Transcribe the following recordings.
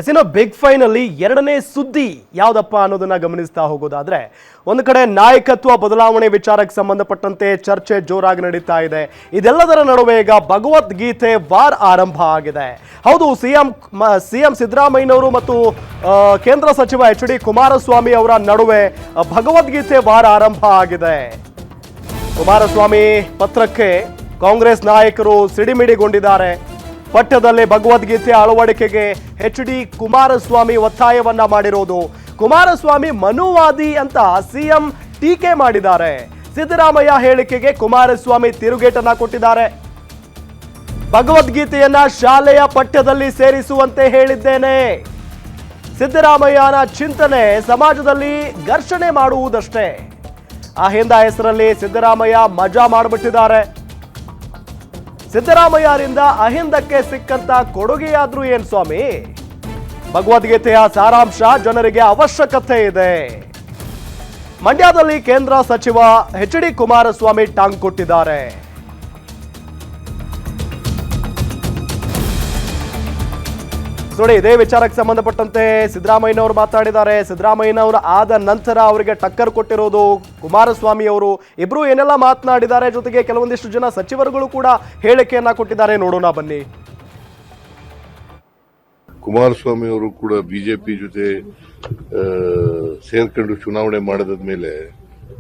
ಎಸಿನೋ big fine ಅಲ್ಲಿ ಎರಡನೇ ಸುದ್ದಿ ಯಾವ್ದಪ್ಪ ಅನ್ನೋದನ್ನ ಗಮನಿಸ್ತಾ ಹೋಗೋದಾದ್ರೆ ಒಂದು ಕಡೆ ನಾಯಕತ್ವ ಬದಲಾವಣೆ ವಿಚಾರಕ್ಕೆ ಸಂಬಂಧಪಟ್ಟಂತೆ ಚರ್ಚೆ ಜೋರಾಗಿ ನಡೀತಾ ಇದೆ. ಇದೆಲ್ಲದರ ನಡುವೆ ಈಗ ಭಗವದ್ಗೀತೆ ವಾರ್ ಆರಂಭ ಆಗಿದೆ. ಹೌದು, ಸಿಎಂ ಸಿದ್ದರಾಮಯ್ಯನವರು ಮತ್ತು ಕೇಂದ್ರ ಸಚಿವ ಎಚ್.ಡಿ. ಕುಮಾರಸ್ವಾಮಿ ಅವರ ನಡುವೆ ಭಗವದ್ಗೀತೆ ವಾರ್ ಆರಂಭ ಆಗಿದೆ. ಕುಮಾರಸ್ವಾಮಿ ಪತ್ರಕ್ಕೆ ಕಾಂಗ್ರೆಸ್ ನಾಯಕರು ಸಿಡಿಮಿಡಿಗೊಂಡಿದ್ದಾರೆ. ಪಠ್ಯದಲ್ಲಿ ಭಗವದ್ಗೀತೆ ಅಳವಡಿಕೆಗೆ ಎಚ್.ಡಿ. ಕುಮಾರಸ್ವಾಮಿ ಒತ್ತಾಯವನ್ನ ಮಾಡಿರೋದು. ಕುಮಾರಸ್ವಾಮಿ ಮನುವಾದಿ ಅಂತ ಸಿಎಂ ಟೀಕೆ ಮಾಡಿದ್ದಾರೆ. ಸಿದ್ದರಾಮಯ್ಯ ಹೇಳಿಕೆಗೆ ಕುಮಾರಸ್ವಾಮಿ ತಿರುಗೇಟನ್ನ ಕೊಟ್ಟಿದ್ದಾರೆ. ಭಗವದ್ಗೀತೆಯನ್ನ ಶಾಲೆಯ ಪಠ್ಯದಲ್ಲಿ ಸೇರಿಸುವಂತೆ ಹೇಳಿದ್ದೇನೆ. ಸಿದ್ದರಾಮಯ್ಯನ ಚಿಂತನೆ ಸಮಾಜದಲ್ಲಿ ಘರ್ಷಣೆ ಮಾಡುವುದಷ್ಟೇ. ಅಹಿಂದ ಹೆಸರಲ್ಲಿ ಸಿದ್ದರಾಮಯ್ಯ ಮಜಾ ಮಾಡಿಬಿಟ್ಟಿದ್ದಾರೆ. ಸಿದ್ದರಾಮಯ್ಯರಿಂದ ಅಹಿಂದಕ್ಕೆ ಸಿಕ್ಕಂತ ಕೊಡುಗೆಯಾದ್ರೂ ಏನ್ ಸ್ವಾಮಿ? ಭಗವದ್ಗೀತೆಯ ಸಾರಾಂಶ ಜನರಿಗೆ ಅವಶ್ಯಕತೆ ಇದೆ. ಮಂಡ್ಯದಲ್ಲಿ ಕೇಂದ್ರ ಸಚಿವ ಎಚ್.ಡಿ. ಕುಮಾರಸ್ವಾಮಿ ಟಾಂಗ್ ಕೊಟ್ಟಿದ್ದಾರೆ. ನೋಡಿ, ಇದೇ ವಿಚಾರಕ್ಕೆ ಸಂಬಂಧಪಟ್ಟಂತೆ ಸಿದ್ದರಾಮಯ್ಯನವರು ಮಾತಾಡಿದ್ದಾರೆ. ಸಿದ್ದರಾಮಯ್ಯನವರು ಆದ ನಂತರ ಅವರಿಗೆ ಟಕ್ಕರ್ ಕೊಟ್ಟಿರೋದು ಕುಮಾರಸ್ವಾಮಿ ಅವರು. ಇಬ್ರು ಏನೆಲ್ಲ ಮಾತನಾಡಿದ್ದಾರೆ, ಜೊತೆಗೆ ಕೆಲವೊಂದಿಷ್ಟು ಜನ ಸಚಿವರುಗಳು ಕೂಡ ಹೇಳಿಕೆಯನ್ನ ಕೊಟ್ಟಿದ್ದಾರೆ. ನೋಡೋಣ ಬನ್ನಿ. ಕುಮಾರಸ್ವಾಮಿ ಅವರು ಕೂಡ ಬಿಜೆಪಿ ಜೊತೆ ಸೇರ್ಕೊಂಡು ಚುನಾವಣೆ ಮಾಡಿದ ಮೇಲೆ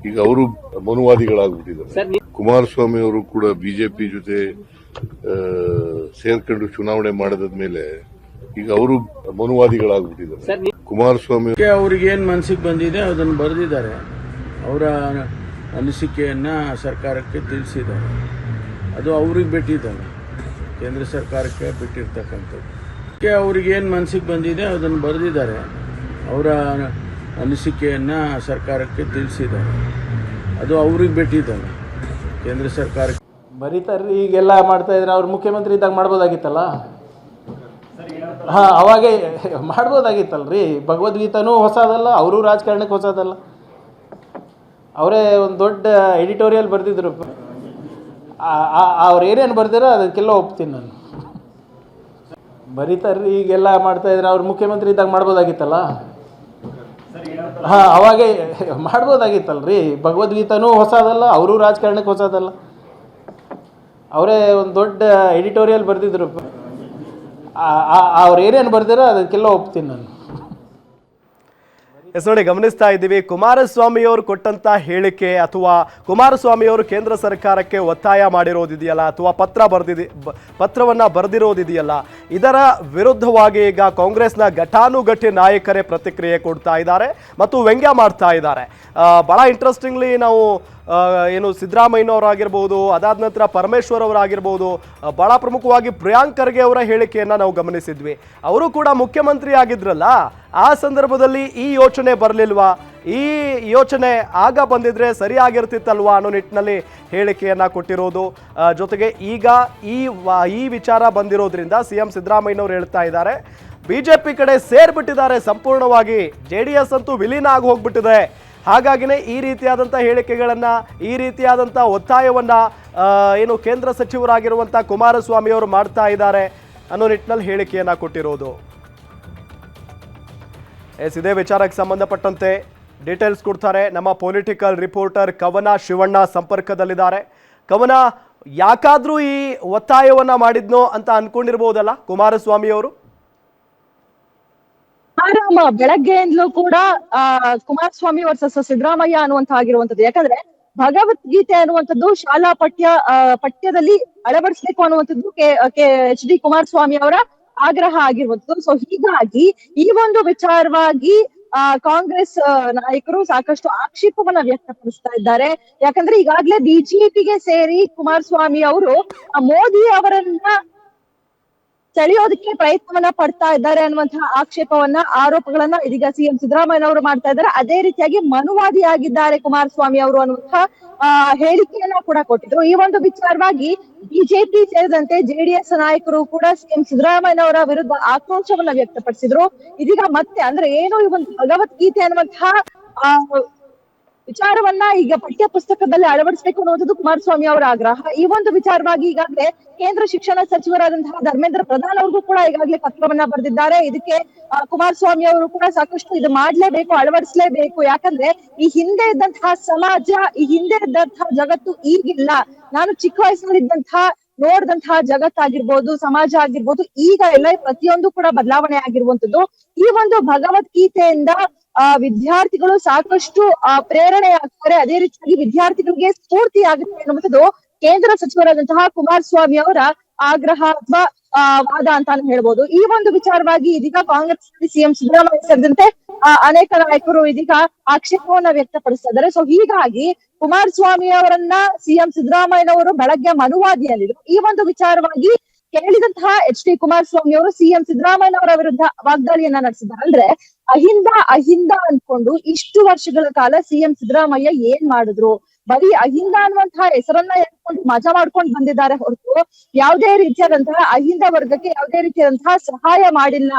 ಈಗ ಅವರು ಮನುವಾದಿಗಳಾಗ್ಬಿಟ್ಟಿದ್ದಾರೆ. ಕುಮಾರಸ್ವಾಮಿ ಅವರು ಕೂಡ ಬಿಜೆಪಿ ಜೊತೆ ಸೇರ್ಕೊಂಡು ಚುನಾವಣೆ ಮಾಡಿದ ಮೇಲೆ ಈಗ ಅವರು ಮನುವಾದಿಗಳಾಗ್ಬಿಟ್ಟಿದ್ದಾರೆ. ಕುಮಾರಸ್ವಾಮಿ ಅವ್ರಿಗೆ ಏನ್ ಮನಸ್ಸಿಗೆ ಬಂದಿದೆ ಅದನ್ನು ಬರೆದಿದ್ದಾರೆ. ಅವರ ಅನಿಸಿಕೆಯನ್ನ ಸರ್ಕಾರಕ್ಕೆ ತಿಳಿಸಿದ್ದಾರೆ. ಅದು ಅವ್ರಿಗೆ ಬಿಟ್ಟಿದ್ದಲ್ಲ, ಕೇಂದ್ರ ಸರ್ಕಾರಕ್ಕೆ ಬಿಟ್ಟಿರ್ತಕ್ಕಂಥದ್ದು. ಅವ್ರಿಗೆ ಏನ್ ಮನಸ್ಸಿಗೆ ಬಂದಿದೆ ಅದನ್ನು ಬರೆದಿದ್ದಾರೆ. ಅವರ ಅನಿಸಿಕೆಯನ್ನ ಸರ್ಕಾರಕ್ಕೆ ತಿಳಿಸಿದ್ದಾರೆ. ಅದು ಅವ್ರಿಗೆ ಬಿಟ್ಟಿದ್ದಲ್ಲ, ಕೇಂದ್ರ ಸರ್ಕಾರಕ್ಕೆ. ಬರೀತಾರ್ರಿ, ಈಗೆಲ್ಲ ಮಾಡ್ತಾ ಇದ್ರೆ ಅವ್ರು ಮುಖ್ಯಮಂತ್ರಿ ಇದ್ದಾಗ ಮಾಡ್ಬೋದಾಗಿತ್ತಲ್ಲ. ಅವಾಗೇ ಮಾಡ್ಬೋದಾಗಿತ್ತಲ್ರಿ. ಭಗವದ್ಗೀತಾನೂ ಹೊಸದಲ್ಲ, ಅವರು ರಾಜಕಾರಣಕ್ಕೆ ಹೊಸದಲ್ಲ. ಅವರೇ ಒಂದು ದೊಡ್ಡ ಎಡಿಟೋರಿಯಲ್ ಬರೆದಿದ್ರು. ಅವ್ರು ಏನೇನು ಬರ್ದಿರೋ ಅದಕ್ಕೆಲ್ಲ ಒಪ್ತೀನಿ ನಾನು. ಬರೀತಾರ್ರಿ, ಈಗೆಲ್ಲ ಮಾಡ್ತಾ ಇದ್ರೆ ಅವ್ರು ಮುಖ್ಯಮಂತ್ರಿ ಇದ್ದಾಗ ಮಾಡ್ಬೋದಾಗಿತ್ತಲ್ಲ. ಅವಾಗೇ ಮಾಡ್ಬೋದಾಗಿತ್ತಲ್ರಿ. ಭಗವದ್ಗೀತಾನೂ ಹೊಸದಲ್ಲ, ಅವರು ರಾಜಕಾರಣಕ್ಕೆ ಹೊಸದಲ್ಲ. ಅವರೇ ಒಂದು ದೊಡ್ಡ ಎಡಿಟೋರಿಯಲ್ ಬರೆದಿದ್ರು. ಅವ್ರು ಏನೇನು ಬರ್ದಿರೋ ಅದಕ್ಕೆಲ್ಲ ಒಪ್ತೀನಿ ನಾನು. ನೋಡಿ, ಗಮನಿಸ್ತಾ ಇದ್ದೀವಿ ಕುಮಾರಸ್ವಾಮಿ ಅವರು ಕೊಟ್ಟಂತ ಹೇಳಿಕೆ ಅಥವಾ ಕುಮಾರಸ್ವಾಮಿ ಅವರು ಕೇಂದ್ರ ಸರ್ಕಾರಕ್ಕೆ ಒತ್ತಾಯ ಮಾಡಿರೋದಿದೆಯಲ್ಲ, ಅಥವಾ ಪತ್ರವನ್ನ ಬರೆದಿರೋದಿದೆಯಲ್ಲ, ಇದರ ವಿರುದ್ಧವಾಗಿ ಈಗ ಕಾಂಗ್ರೆಸ್ನ ಘಟಾನುಘಟಿ ನಾಯಕರೇ ಪ್ರತಿಕ್ರಿಯೆ ಕೊಡ್ತಾ ಇದ್ದಾರೆ ಮತ್ತು ವ್ಯಂಗ್ಯ ಮಾಡ್ತಾ ಇದ್ದಾರೆ. ಬಹಳ ಇಂಟ್ರೆಸ್ಟಿಂಗ್ಲಿ ನಾವು ಏನು ಸಿದ್ದರಾಮಯ್ಯನವರಾಗಿರ್ಬೋದು, ಅದಾದ ನಂತರ ಪರಮೇಶ್ವರ್ ಅವರಾಗಿರ್ಬೋದು, ಬಹಳ ಪ್ರಮುಖವಾಗಿ ಪ್ರಿಯಾಂಕ್ ಖರ್ಗೆ ಅವರ ಹೇಳಿಕೆಯನ್ನು ನಾವು ಗಮನಿಸಿದ್ವಿ. ಅವರು ಕೂಡ ಮುಖ್ಯಮಂತ್ರಿ ಆಗಿದ್ರಲ್ಲ, ಆ ಸಂದರ್ಭದಲ್ಲಿ ಈ ಯೋಚನೆ ಬರಲಿಲ್ವಾ? ಈ ಯೋಚನೆ ಆಗ ಬಂದಿದ್ರೆ ಸರಿಯಾಗಿರ್ತಿತ್ತಲ್ವಾ ಅನ್ನೋ ನಿಟ್ಟಿನಲ್ಲಿ ಹೇಳಿಕೆಯನ್ನು ಕೊಟ್ಟಿರೋದು. ಜೊತೆಗೆ ಈಗ ಈ ವಿಚಾರ ಬಂದಿರೋದ್ರಿಂದ ಸಿಎಂ ಸಿದ್ದರಾಮಯ್ಯನವರು ಹೇಳ್ತಾ ಇದ್ದಾರೆ, ಬಿಜೆಪಿ ಕಡೆ ಸೇರ್ಬಿಟ್ಟಿದ್ದಾರೆ ಸಂಪೂರ್ಣವಾಗಿ, JDS ಅಂತೂ ವಿಲೀನ ಆಗಿ ಹೋಗ್ಬಿಟ್ಟಿದೆ. ಹಾಗಾಗಿನೇ ಈ ರೀತಿಯಾದಂಥ ಹೇಳಿಕೆಗಳನ್ನು, ಈ ರೀತಿಯಾದಂಥ ಒತ್ತಾಯವನ್ನು ಏನು ಕೇಂದ್ರ ಸಚಿವರಾಗಿರುವಂಥ ಕುಮಾರಸ್ವಾಮಿ ಅವರು ಮಾಡ್ತಾ ಇದ್ದಾರೆ ಅನ್ನೋ ನಿಟ್ಟಿನಲ್ಲಿ ಹೇಳಿಕೆಯನ್ನು ಕೊಟ್ಟಿರೋದು. ಇದೇ ವಿಚಾರಕ್ಕೆ ಸಂಬಂಧಪಟ್ಟಂತೆ ಡೀಟೇಲ್ಸ್ ಕೊಡ್ತಾರೆ ನಮ್ಮ ಪೊಲಿಟಿಕಲ್ ರಿಪೋರ್ಟರ್ ಕವನ ಶಿವಣ್ಣ ಸಂಪರ್ಕದಲ್ಲಿದ್ದಾರೆ. ಕವನ, ಯಾಕಾದ್ರೂ ಈ ಒತ್ತಾಯವನ್ನ ಮಾಡಿದ್ನೋ ಅಂತ ಅನ್ಕೊಂಡಿರ್ಬೋದಲ್ಲ ಕುಮಾರಸ್ವಾಮಿ ಅವರು? ಆರಾಮ ಬೆಳಗ್ಗೆಯಿಂದಲೂ ಕೂಡ ಕುಮಾರಸ್ವಾಮಿ ವರ್ಸಸ್ ಸಿದ್ದರಾಮಯ್ಯ ಅನ್ನುವಂತ ಆಗಿರುವಂತದ್ದು. ಯಾಕಂದ್ರೆ ಭಗವದ್ಗೀತೆ ಅನ್ನುವಂಥದ್ದು ಶಾಲಾ ಪಠ್ಯದಲ್ಲಿ ಅಳವಡಿಸಬೇಕು ಅನ್ನುವಂಥದ್ದು ಎಚ್.ಡಿ. ಕುಮಾರಸ್ವಾಮಿ ಅವರ ಆಗ್ರಹ ಆಗಿರುವಂತದ್ದು. ಸೊ ಹೀಗಾಗಿ ಈ ಒಂದು ವಿಚಾರವಾಗಿ ಕಾಂಗ್ರೆಸ್ ನಾಯಕರು ಸಾಕಷ್ಟು ಆಕ್ಷೇಪವನ್ನ ವ್ಯಕ್ತಪಡಿಸ್ತಾ ಇದ್ದಾರೆ. ಯಾಕಂದ್ರೆ ಈಗಾಗಲೇ ಬಿಜೆಪಿಗೆ ಸೇರಿ ಕುಮಾರಸ್ವಾಮಿ ಅವರು ಮೋದಿ ಅವರನ್ನ ಸೆಳೆಯೋದಕ್ಕೆ ಪ್ರಯತ್ನವನ್ನ ಪಡ್ತಾ ಇದ್ದಾರೆ ಅನ್ನುವಂತಹ ಆರೋಪಗಳನ್ನ ಇದೀಗ ಸಿಎಂ ಸಿದ್ದರಾಮಯ್ಯನವರು ಮಾಡ್ತಾ ಇದ್ದಾರೆ. ಅದೇ ರೀತಿಯಾಗಿ ಮನುವಾದಿಯಾಗಿದ್ದಾರೆ ಕುಮಾರಸ್ವಾಮಿ ಅವರು ಅನ್ನುವಂತಹ ಹೇಳಿಕೆಯನ್ನ ಕೂಡ ಕೊಟ್ಟಿದ್ರು. ಈ ಒಂದು ವಿಚಾರವಾಗಿ ಬಿಜೆಪಿ ಸೇರಿದಂತೆ JDS ನಾಯಕರು ಕೂಡ ಸಿಎಂ ಸಿದ್ದರಾಮಯ್ಯನವರ ವಿರುದ್ಧ ಆಕ್ರೋಶವನ್ನ ವ್ಯಕ್ತಪಡಿಸಿದ್ರು. ಇದೀಗ ಮತ್ತೆ ಅಂದ್ರೆ ಏನು ಈ ಒಂದು ಭಗವದ್ಗೀತೆ ಅನ್ನುವಂತಹ ವಿಚಾರವನ್ನ ಈಗ ಪಠ್ಯ ಪುಸ್ತಕದಲ್ಲಿ ಅಳವಡಿಸಬೇಕು ಅನ್ನುವಂಥದ್ದು ಕುಮಾರಸ್ವಾಮಿ ಅವರ ಆಗ್ರಹ. ಈ ಒಂದು ವಿಚಾರವಾಗಿ ಈಗಾಗಲೇ ಕೇಂದ್ರ ಶಿಕ್ಷಣ ಸಚಿವರಾದಂತಹ ಧರ್ಮೇಂದ್ರ ಪ್ರಧಾನ್ ಅವ್ರಿಗೂ ಕೂಡ ಈಗಾಗಲೇ ಪತ್ರವನ್ನ ಬರೆದಿದ್ದಾರೆ. ಇದಕ್ಕೆ ಕುಮಾರಸ್ವಾಮಿ ಅವರು ಕೂಡ ಸಾಕಷ್ಟು ಇದು ಮಾಡ್ಲೇಬೇಕು, ಅಳವಡಿಸಲೇಬೇಕು. ಯಾಕಂದ್ರೆ ಈ ಹಿಂದೆ ಇದ್ದಂತಹ ಸಮಾಜ, ಈ ಹಿಂದೆ ಇದ್ದಂತಹ ಜಗತ್ತು ಈಗಿಲ್ಲ. ನಾನು ಚಿಕ್ಕ ವಯಸ್ಸಿನಲ್ಲಿದ್ದಂತಹ ನೋಡಿದಂತಹ ಜಗತ್ತಾಗಿರ್ಬೋದು, ಸಮಾಜ ಆಗಿರ್ಬೋದು, ಈಗ ಎಲ್ಲ ಪ್ರತಿಯೊಂದು ಕೂಡ ಬದಲಾವಣೆ ಆಗಿರುವಂತದ್ದು. ಈ ಒಂದು ಭಗವದ್ಗೀತೆಯಿಂದ ವಿದ್ಯಾರ್ಥಿಗಳು ಸಾಕಷ್ಟು ಪ್ರೇರಣೆ ಆಗ್ತಾರೆ, ಅದೇ ರೀತಿಯಾಗಿ ವಿದ್ಯಾರ್ಥಿಗಳಿಗೆ ಸ್ಫೂರ್ತಿ ಆಗುತ್ತೆ ಅನ್ನುವಂಥದ್ದು ಕೇಂದ್ರ ಸಚಿವರಾದಂತಹ ಕುಮಾರಸ್ವಾಮಿ ಅವರ ಆಗ್ರಹ ಅಥವಾ ವಾದ ಅಂತಾನು ಹೇಳ್ಬೋದು. ಈ ಒಂದು ವಿಚಾರವಾಗಿ ಇದೀಗ ಕಾಂಗ್ರೆಸ್ ಸಿಎಂ ಸಿದ್ದರಾಮಯ್ಯ ಸೇರಿದಂತೆ ಅನೇಕ ನಾಯಕರು ಇದೀಗ ಆಕ್ಷೇಪವನ್ನ ವ್ಯಕ್ತಪಡಿಸ್ತಾ ಇದ್ದಾರೆ. ಸೊ ಹೀಗಾಗಿ ಕುಮಾರಸ್ವಾಮಿ ಅವರನ್ನ ಸಿಎಂ ಸಿದ್ದರಾಮಯ್ಯನವರು ಬೆಳಗ್ಗೆ ಮನುವಾದಿ ಅಂದಿದ್ರು. ಈ ಒಂದು ವಿಚಾರವಾಗಿ ಕೇಳಿದಂತಹ HD ಕುಮಾರಸ್ವಾಮಿ ಅವರು ಸಿಎಂ ಸಿದ್ದರಾಮಯ್ಯನವರ ವಿರುದ್ಧ ವಾಗ್ದಾಳಿಯನ್ನ ನಡೆಸಿದ್ದಾರೆ. ಅಂದ್ರೆ ಅಹಿಂದ ಅನ್ಕೊಂಡು ಇಷ್ಟು ವರ್ಷಗಳ ಕಾಲ ಸಿಎಂ ಸಿದ್ದರಾಮಯ್ಯ ಏನ್ ಮಾಡಿದ್ರು? ಬರೀ ಅಹಿಂದ ಅನ್ನುವಂತಹ ಹೆಸರನ್ನ ಎತ್ಕೊಂಡು ಮಜಾ ಮಾಡ್ಕೊಂಡು ಬಂದಿದ್ದಾರೆ ಹೊರತು ಯಾವುದೇ ರೀತಿಯಾದಂತಹ ಅಹಿಂದ ವರ್ಗಕ್ಕೆ ಯಾವುದೇ ರೀತಿಯಾದಂತಹ ಸಹಾಯ ಮಾಡಿಲ್ಲ.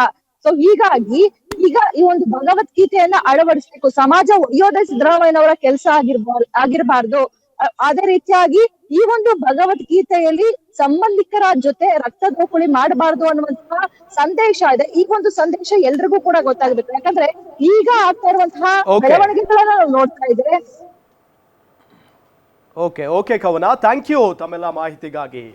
ಸೊ ಹೀಗಾಗಿ ಈಗ ಈ ಒಂದು ಭಗವದ್ಗೀತೆಯನ್ನ ಅಳವಡಿಸಬೇಕು. ಸಮಾಜ ಒಯ್ಯೋದೇ ಸಿದ್ದರಾಮಯ್ಯನವರ ಕೆಲಸ ಆಗಿರಬಾರ್ದು. ಅದೇ ರೀತಿಯಾಗಿ ಈ ಒಂದು ಭಗವದ್ಗೀತೆಯಲ್ಲಿ ಸಂಬಂಧಿಕರ ಜೊತೆ ರಕ್ತದೋಕುಳಿ ಮಾಡಬಾರ್ದು ಅನ್ನುವಂತಹ ಸಂದೇಶ ಇದೆ. ಈ ಒಂದು ಸಂದೇಶ ಎಲ್ರಿಗೂ ಕೂಡ ಗೊತ್ತಾಗ್ಬೇಕು. ಯಾಕಂದ್ರೆ ಈಗ ಆಗ್ತಾ ಇರುವಂತಹ ಬೆಳವಣಿಗೆಗಳನ್ನ ನಾವು ನೋಡ್ತಾ ಇದ್ರೆ. ಓಕೆ ಕವನ, ಥ್ಯಾಂಕ್ ಯು ತಮ್ಮೆಲ್ಲ ಮಾಹಿತಿಗಾಗಿ.